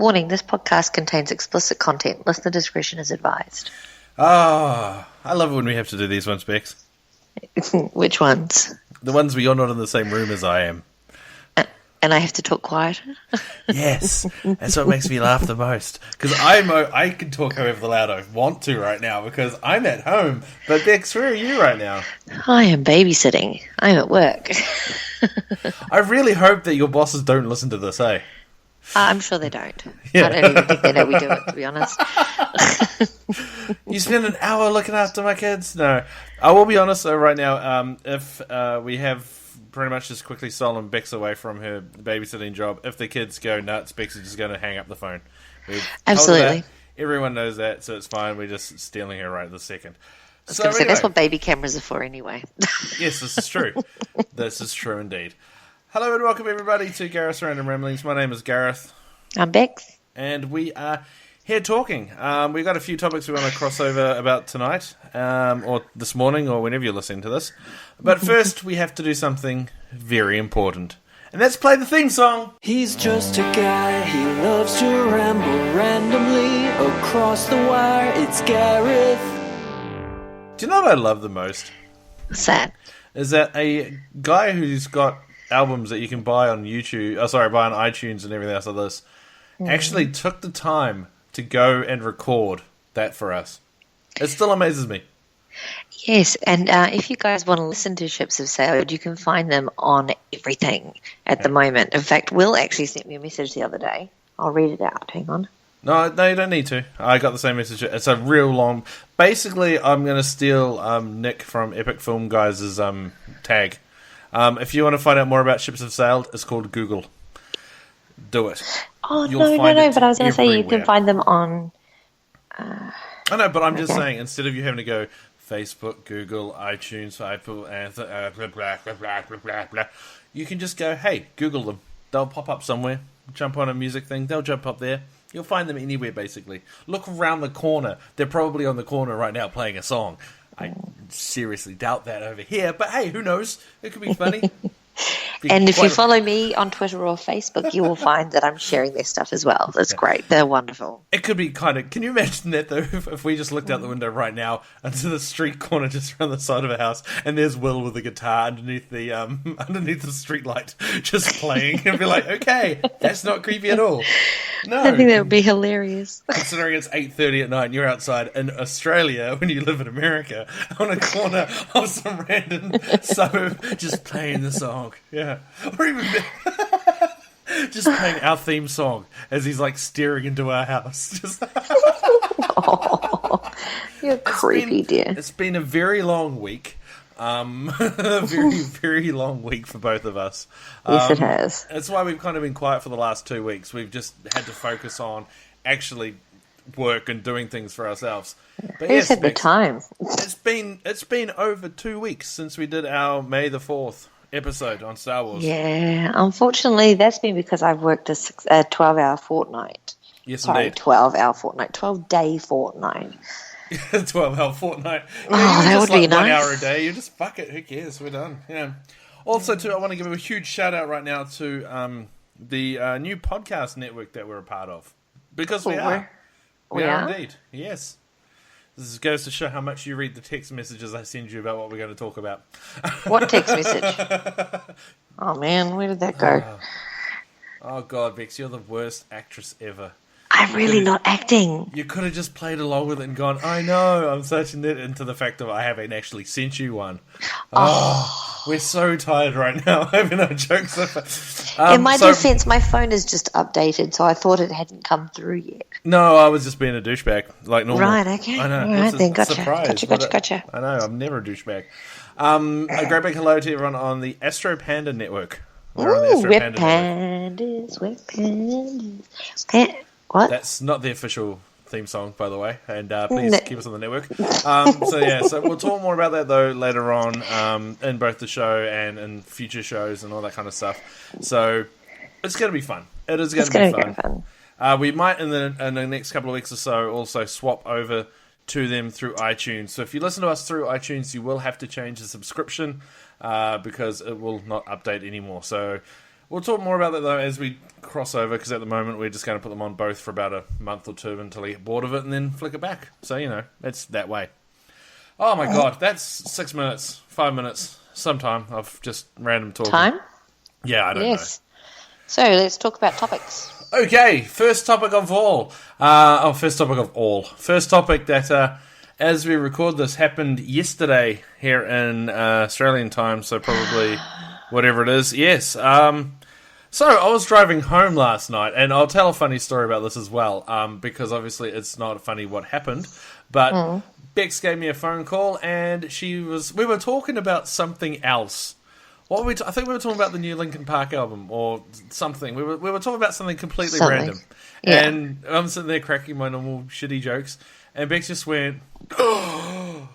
Warning, this podcast contains explicit content. Listener discretion is advised. Ah, I love it when we have to do these ones, Bex. Which ones? The ones where you're not in the same room as I am. And I have to talk quieter? Yes, that's what makes me laugh the most. Because I can talk however loud I want to right now because I'm at home. But Bex, where are you right now? I am babysitting. I'm at work. I really hope that your bosses don't listen to this, eh? I'm sure they don't. Yeah. I don't even think they know we do it, to be honest. You spend an hour looking after my kids? No. I will be honest, though, right now, if we have pretty much just quickly stolen Bex away from her babysitting job, if the kids go nuts, Bex is just going to hang up the phone. Absolutely. Everyone knows that, so it's fine. We're just stealing her right this second. I was going to say, that's what baby cameras are for anyway. Yes, this is true. This is true indeed. Hello and welcome everybody to Gareth's Random Ramblings. My name is Gareth. I'm Bex. And we are here talking. We've got a few topics we want to cross over about tonight, or this morning, or whenever you're listening to this. But first, we have to do something very important. And that's play the theme song. He's just a guy, he loves to ramble randomly across the wire. It's Gareth. Do you know what I love the most? What's that? Is that a guy who's got albums that you can buy on YouTube, buy on iTunes and everything else like this, actually took the time to go and record that for us. It still amazes me. Yes, and if you guys want to listen to Ships Have Sailed, you can find them on everything at the moment. In fact, Will actually sent me a message the other day. I'll read it out. Hang on. No, you don't need to. I got the same message. It's a real long... Basically, I'm going to steal Nick from Epic Film Guys' tag. If you want to find out more about Ships Have Sailed, it's called Google. Do it. Oh, no, but I was going to say you can find them on... I know, but I'm just saying, instead of you having to go Facebook, Google, iTunes, Apple, you can just go, hey, Google them. They'll pop up somewhere. Jump on a music thing. They'll jump up there. You'll find them anywhere, basically. Look around the corner. They're probably on the corner right now playing a song. I seriously doubt that over here, but hey, who knows? It could be funny. And if you follow me on Twitter or Facebook, you will find that I'm sharing their stuff as well. That's great. They're wonderful. It could be kind of... Can you imagine that, though, if we just looked out the window right now into the street corner just around the side of a house, and there's Will with a guitar underneath the street light just playing, and be like, okay, that's not creepy at all. No. I think that would be hilarious. Considering it's 8:30 at night and you're outside in Australia when you live in America on a corner of some random suburb just playing the song. Yeah. Or even just playing our theme song as he's like staring into our house. Just Oh, you're creepy, dear. It's been a very long week. A very, very long week for both of us. Yes, it has. That's why we've kind of been quiet for the last 2 weeks. We've just had to focus on actually work and doing things for ourselves. But Who's had the time? It's been over 2 weeks since we did our May the 4th episode on Star Wars. Yeah, unfortunately, that's been because I've worked a 12-hour fortnight. Yes, Sorry, indeed. 12-hour fortnight, 12-day fortnight. 12-hour fortnight. Oh, that would be nice. 1 hour a day. You just fuck it. Who cares? We're done. Yeah. Also, too, I want to give a huge shout out right now to the new podcast network that we're a part of, because we are. We are indeed. Yes. This goes to show how much you read the text messages I send you about what we're going to talk about. What text message? Oh, man, where did that go? Oh, God, Bex, you're the worst actress ever. I'm really not acting. You could have just played along with it and gone, I know, I'm searching it into the fact that I haven't actually sent you one. We're so tired right now. I have no jokes. In my defense, my phone is just updated, so I thought it hadn't come through yet. No, I was just being a douchebag, like normal. Right, okay. I know. All right, then, gotcha. Surprise. Gotcha. I know, I'm never a douchebag. A great big hello to everyone on the AstroPanda network. We're on the AstroPanda network. Web pandas. What? That's not the official theme song, by the way, and please keep us on the network. So we'll talk more about that, though, later on in both the show and in future shows and all that kind of stuff. So it's going to be fun. It is going to be very fun. We might, in the next couple of weeks or so, also swap over to them through iTunes. So if you listen to us through iTunes, you will have to change the subscription because it will not update anymore. So We'll talk more about that, though, as we cross over, because at the moment we're just going to put them on both for about a month or two until we get bored of it and then flick it back. So, it's that way. Oh, my God. That's 6 minutes, 5 minutes, sometime of just random talking. Time? Yeah, I don't know. So, let's talk about topics. Okay, first topic of all. First topic that, as we record this, happened yesterday here in Australian time, so probably whatever it is. Yes. So I was driving home last night, and I'll tell a funny story about this as well, because obviously it's not funny what happened, but Bex gave me a phone call, and we were talking about something else. What were I think we were talking about the new Linkin Park album or something. We were talking about something completely random. Yeah. And I'm sitting there cracking my normal shitty jokes, and Bex just went, oh.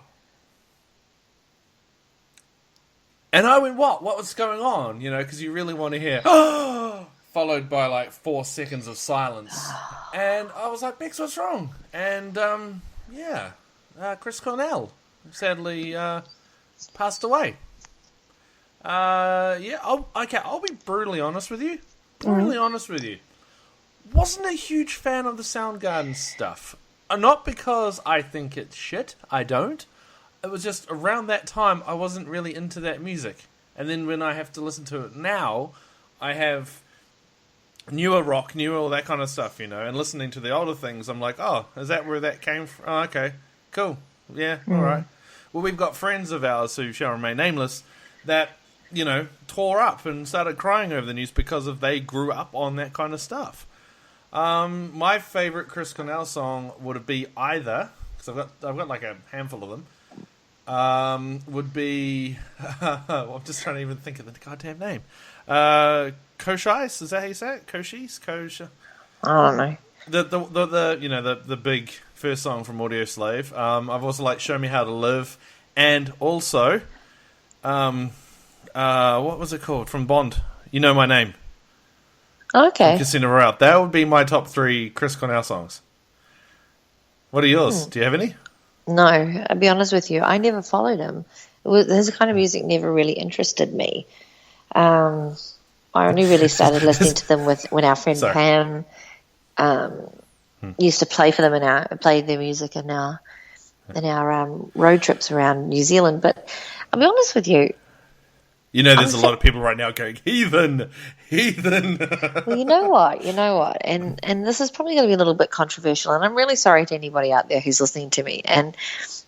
And I went, what? What was going on? Because you really want to hear, followed by like 4 seconds of silence. And I was like, Bex, what's wrong? And, Chris Cornell sadly passed away. I'll be brutally honest with you. Wasn't a huge fan of the Soundgarden stuff. Not because I think it's shit. I don't. It was just around that time I wasn't really into that music. And then when I have to listen to it now, I have newer rock, all that kind of stuff, and listening to the older things, I'm like, oh, is that where that came from? Oh, okay, cool. Yeah, all right. Well, we've got friends of ours who shall remain nameless that, tore up and started crying over the news because they grew up on that kind of stuff. My favourite Chris Cornell song would be either, because I've got like a handful of them, would be, I'm just trying to even think of the goddamn name. Koshis, is that how you say it? Koshis? I don't know. The big first song from Audio Slave. I've also liked Show Me How to Live, and also, what was it called? From Bond. You Know My Name. Okay. From Casino Royale. That would be my top 3 Chris Cornell songs. What are yours? Do you have any? No, I'll be honest with you. I never followed him. His kind of music never really interested me. I only really started listening to them when our friend Pam used to play for them play their music in our road trips around New Zealand. But I'll be honest with you. There's a lot of people right now going, heathen. Well, you know what? And this is probably going to be a little bit controversial, and I'm really sorry to anybody out there who's listening to me. And,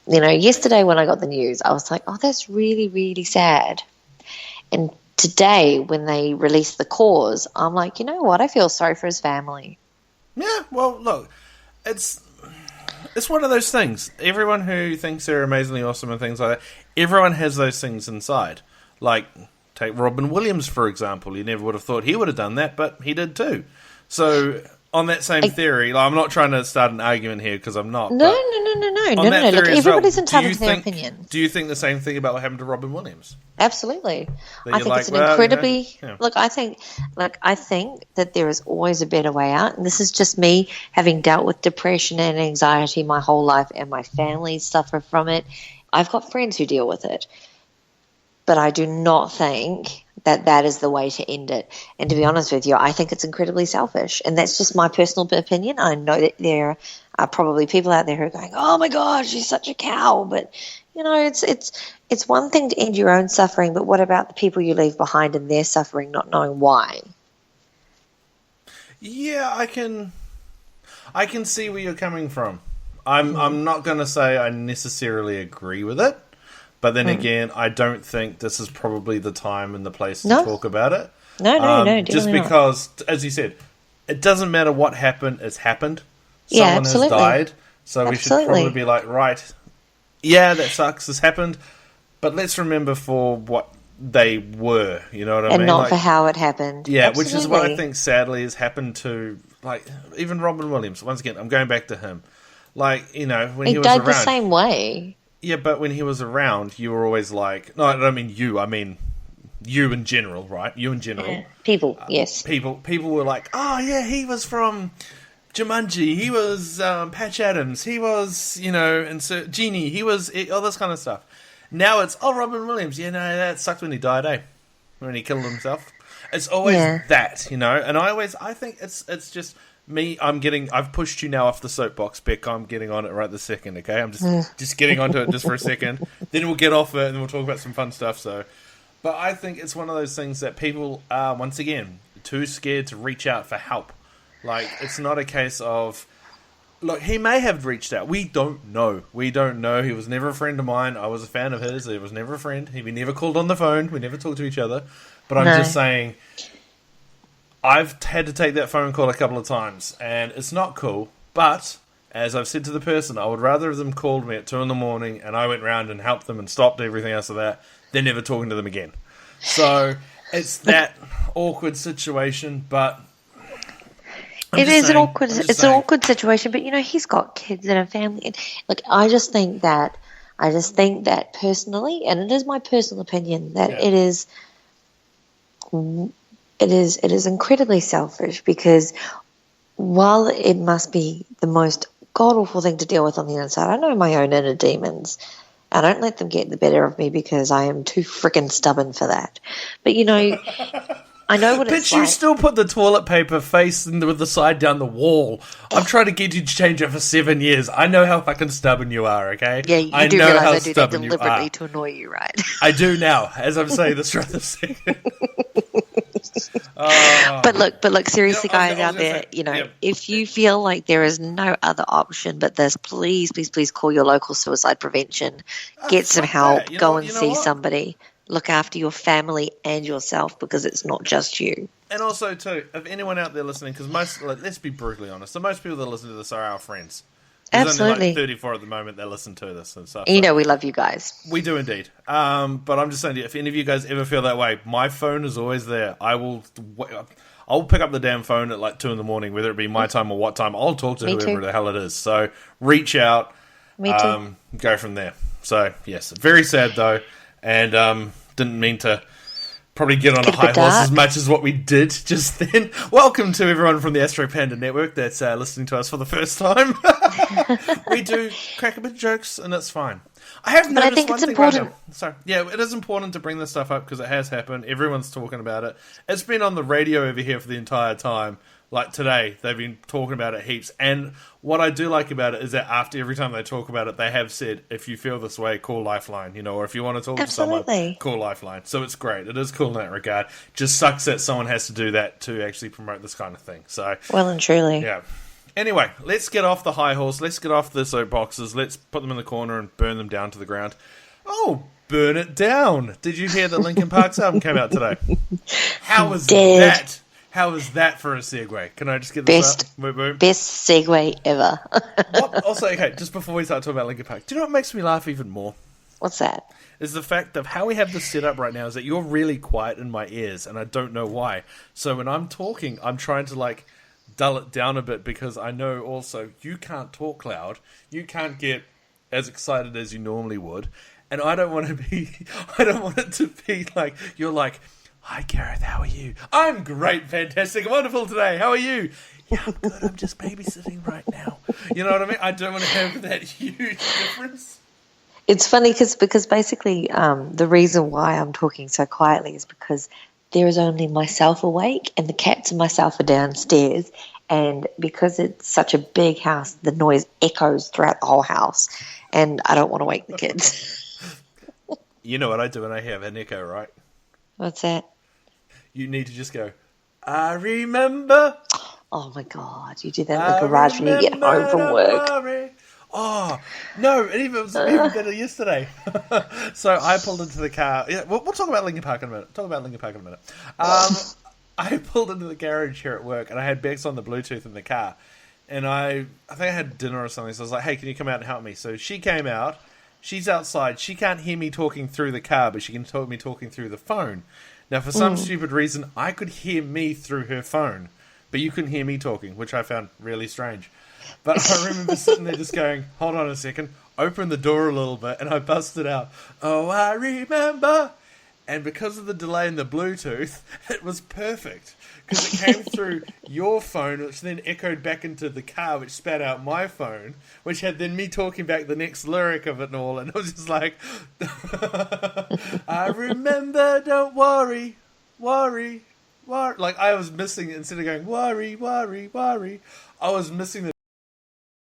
yesterday when I got the news, I was like, oh, that's really, really sad. And today when they released the cause, I'm like, you know what? I feel sorry for his family. Yeah, well, look, it's one of those things. Everyone who thinks they're amazingly awesome and things like that, everyone has those things inside. Like, take Robin Williams, for example. You never would have thought he would have done that, but he did too. So, on that same theory, I'm not trying to start an argument here because I'm not. No. Look, everybody's entitled to their opinion. Do you think the same thing about what happened to Robin Williams? Absolutely. I think it's an incredibly... Look, I think that there is always a better way out, and this is just me having dealt with depression and anxiety my whole life, and my family suffer from it. I've got friends who deal with it. But I do not think that is the way to end it. And to be honest with you, I think it's incredibly selfish. And that's just my personal opinion. I know that there are probably people out there who are going, oh my gosh, she's such a cow. But, it's one thing to end your own suffering, but what about the people you leave behind and their suffering, not knowing why? Yeah, I can see where you're coming from. I'm not going to say I necessarily agree with it. But then again, I don't think this is probably the time and the place to talk about it. No, just because, as you said, it doesn't matter what happened, it's happened. Someone has died. So we should probably be like, right, yeah, that sucks, this happened. But let's remember for what they were, you know what I mean? And not for how it happened. Yeah, absolutely. Which is what I think sadly has happened to, like, even Robin Williams. Once again, I'm going back to him. Like, when he was around. He died the same way. Yeah, but when he was around, you were always like... No, I don't mean you. I mean you in general, right? You in general. Yeah. People, yes. People were like, oh, yeah, he was from Jumanji. He was Patch Adams. He was, Genie. He was... all this kind of stuff. Now it's, Robin Williams. Yeah, no, that sucked when he died, When he killed himself. It's always that, you know. And I think it's just me. I've pushed you now off the soapbox, Beck. I'm getting on it right this second. Okay, I'm just getting onto it just for a second. Then we'll get off it and then we'll talk about some fun stuff. But I think it's one of those things that people are once again too scared to reach out for help. Like, it's not a case of, look, he may have reached out. We don't know. He was never a friend of mine. I was a fan of his. He was never a friend. He never called on the phone. We never talked to each other. But I'm just saying, I've had to take that phone call a couple of times, and it's not cool. But, as I've said to the person, I would rather them called me at 2 a.m. and I went round and helped them and stopped everything else of that than never talking to them again. So, it's that awkward situation, but... It's an awkward situation, but, you know, he's got kids and a family. And, look, I just think that personally, and it is my personal opinion, that it is incredibly selfish, because while it must be the most god-awful thing to deal with on the inside, I know my own inner demons. I don't let them get the better of me because I am too freaking stubborn for that. But, you know... I know what it's like. But you still put the toilet paper facing with the side down the wall. I'm trying to get you to change it for 7 years. I know how fucking stubborn you are, okay? Yeah, you do realise I do that deliberately to annoy you, right? I do now, as I'm saying this right this second. But look, seriously, guys out there, if you feel like there is no other option but this, please call your local suicide prevention. Get some help. Go and see somebody. Look after your family and yourself, because it's not just you. And also, too, if anyone out there listening, because let's be brutally honest, the most people that listen to this are our friends. There's Absolutely. only like 34 at the moment that listen to this and stuff. You know we love you guys. We do indeed. But I'm just saying, if any of you guys ever feel that way, my phone is always there. I'll pick up the damn phone at like 2 a.m, whether it be my time or what time. I'll talk to whoever the hell it is. So reach out. Me too. Go from there. So, yes, very sad though. And didn't mean to probably get on a high horse as much as what we did just then. Welcome to everyone from the AstroPanda network that's listening to us for the first time. We do crack a bit of jokes, and it's fine. I think it's important. Sorry. Yeah, it is important to bring this stuff up because it has happened. Everyone's talking about it. It's been on the radio over here for the entire time. Like today, they've been talking about it heaps. And what I do like about it is that after every time they talk about it, they have said, if you feel this way, call Lifeline, or if you want to talk to someone, call Lifeline. So it's great. It is cool in that regard. Just sucks that someone has to do that to actually promote this kind of thing. So, well and truly. Yeah. Anyway, let's get off the high horse. Let's get off the soapboxes. Let's put them in the corner and burn them down to the ground. Oh, burn it down. Did you hear that Linkin Park's album came out today? How was that? How was that for a segue? Can I just get this up? Best segue ever. Also, okay, just before we start talking about Linkin Park, do you know what makes me laugh even more? What's that? Is the fact of how we have this set up right now is that you're really quiet in my ears, and I don't know why. So when I'm talking, I'm trying to, dull it down a bit because I know also you can't talk loud. You can't get as excited as you normally would. And I don't want it to be like, you're like, hi, Gareth, how are you? I'm great, fantastic, wonderful today. How are you? Yeah, I'm good. I'm just babysitting right now. You know what I mean? I don't want to have that huge difference. It's funny because basically the reason why I'm talking so quietly is because there is only myself awake and the cats and myself are downstairs. And because it's such a big house, the noise echoes throughout the whole house. And I don't want to wake the kids. You know what I do when I have an echo, right? What's that? You need to just go, I remember. Oh, my God. You do that in the garage when you get home from work. Oh, no. It was even better yesterday. So I pulled into the car. Yeah, we'll talk about Linkin Park in a minute. I pulled into the garage here at work, and I had Bex on the Bluetooth in the car. And I think I had dinner or something, so I was like, hey, can you come out and help me? So she came out. She's outside. She can't hear me talking through the car, but she can hear me talking through the phone. Now, for some stupid reason, I could hear me through her phone, but you couldn't hear me talking, which I found really strange. But I remember sitting there just going, hold on a second, open the door a little bit, and I busted out, oh, I remember. And because of the delay in the Bluetooth, it was perfect. Because it came through your phone, which then echoed back into the car, which spat out my phone, which had then me talking back the next lyric of it and all. And it was just like, I remember, don't worry, Like, I was missing, instead of going, worry, worry, worry, I was missing the